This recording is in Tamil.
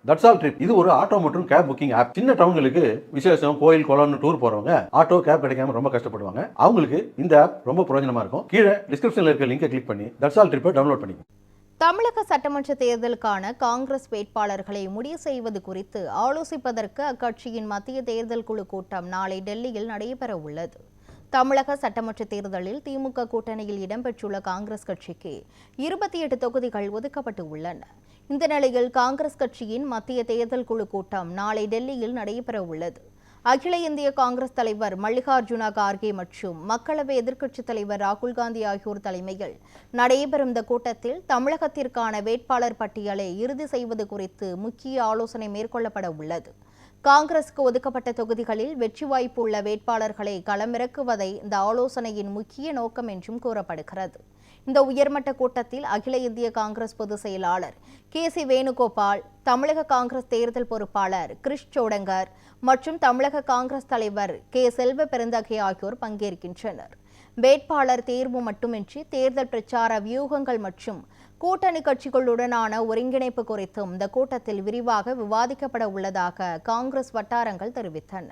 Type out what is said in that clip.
தட்ஸ் ஆல் ட்ரிப் இது ஒரு ஆட்டோ மற்றும் கேப் புக்கிங் ஆப். சின்ன டவுன்களுக்கு விசேஷம், கோயில், குளம்னு டூர் போறவங்க ஆட்டோ கேப் கிடைக்காம ரொம்ப கஷ்டப்படுவாங்க. அவங்களுக்கு இந்த ஆப் ரொம்ப பிரயோஜனமா இருக்கும். கீழே டிஸ்கிரிப்ஷன்ல இருக்க லிங்கை கிளிக் பண்ணி தட்ஸ் ஆல் ட்ரிப்பை டவுன்லோட் பண்ணிக்கோங்க. தமிழக சட்டமன்ற தேர்தலுக்கான காங்கிரஸ் வேட்பாளர்களை முடிவு செய்வது குறித்து ஆலோசிப்பதற்கு அக்கட்சியின் மத்திய தேர்தல் குழு கூட்டம் நாளை டெல்லியில் நடைபெற உள்ளது. தமிழக சட்டமன்ற தேர்தலில் திமுக கூட்டணியில் இடம்பெற்றுள்ள காங்கிரஸ் கட்சிக்கு 28 தொகுதிகள் ஒதுக்கப்பட்டு உள்ளன. இந்த நிலையில் காங்கிரஸ் கட்சியின் மத்திய தேர்தல் குழு கூட்டம் நாளை டெல்லியில் நடைபெற உள்ளது. அகில இந்திய காங்கிரஸ் தலைவர் மல்லிகார்ஜுன கார்கே மற்றும் மக்களவை எதிர்க்கட்சித் தலைவர் ராகுல் காந்தி ஆகியோர் தலைமையில் நடைபெறும் இந்த கூட்டத்தில் தமிழகத்திற்கான வேட்பாளர் பட்டியலை இறுதி செய்வது குறித்து முக்கிய ஆலோசனை மேற்கொள்ளப்பட உள்ளது. காங்கிரசுக்கு ஒதுக்கப்பட்ட தொகுதிகளில் வெற்றி வாய்ப்பு உள்ள வேட்பாளர்களை களமிறக்குவதை இந்த ஆலோசனையின் முக்கிய நோக்கம் என்றும் கூறப்படுகிறது. இந்த உயர்மட்ட கூட்டத்தில் அகில இந்திய காங்கிரஸ் பொதுச் செயலாளர் கே.சி. வேணுகோபால், தமிழக காங்கிரஸ் தேர்தல் பொறுப்பாளர் கிரிஷ் சோடங்கர் மற்றும் தமிழக காங்கிரஸ் தலைவர் கே. செல்வ பெருந்தகை ஆகியோர் பங்கேற்கின்றனர். வேட்பாளர் தேர்வு மட்டுமின்றி தேர்தல் பிரச்சார வியூகங்கள் மற்றும் கூட்டணி கட்சிகளுடனான ஒருங்கிணைப்பு குறித்தும் இந்த கூட்டத்தில் விரிவாக விவாதிக்கப்பட உள்ளதாக காங்கிரஸ் வட்டாரங்கள் தெரிவித்தன.